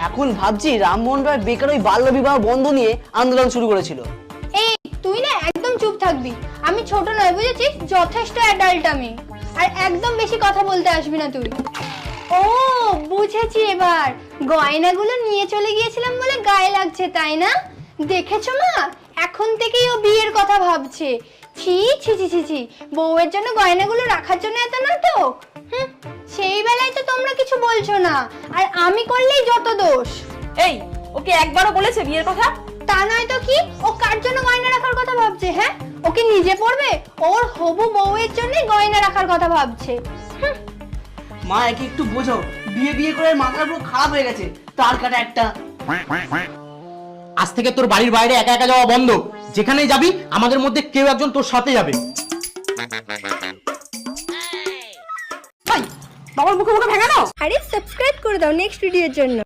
এখন ভাবছি রামমোহন রায় বেকার ওই বাল্য বিবাহ বন্ধ নিয়ে আন্দোলন শুরু করেছিল। এই তুই না একদম চুপ থাকবি। আমি ছোট নয়, বুঝেছিস? যথেষ্ট অ্যাডাল্ট আমি। আর একদম বেশি কথা বলতে আসবি না তুই। ও বুঝেছি এবার, গয়নাগুলো নিয়ে চলে গিয়েছিলাম বলে গায়ে লাগছে, তাই না? দেখেছো মা, এখন থেকেই ও বিয়ের কথা ভাবছে। ছি ছি ছি ছি ছি, বউয়ের জন্য গয়নাগুলো রাখার জন্য এত নাটক। সেই বেলায় তো তোমরা কিছু বলছো না, আর আমি করলেই যত দোষ। এই, ওকে একবারও বলেছে বিয়ের কথা? তা নয় তো কি, ও কার জন্য গয়না রাখার কথা ভাবছে? হ্যাঁ, ওকে নিজে পড়বে? ওর হবু বউয়ের জন্য গয়না রাখার কথা ভাবছে। মা একে একটু বোঝাও, বিয়ে বিয়ে করে মাথার পুরো খারাপ হয়ে গেছে, তার কাটা একটা। আজ থেকে তোর বাড়ির বাইরে একা একা যাওয়া বন্ধ। যেখানেই যাবি আমাদের মধ্যে কেউ একজন তোর সাথে যাবে। বাবার মুখে মুখে ভেঙানো। আরে সাবস্ক্রাইব করে দাও নেক্সট ভিডিওর জন্য।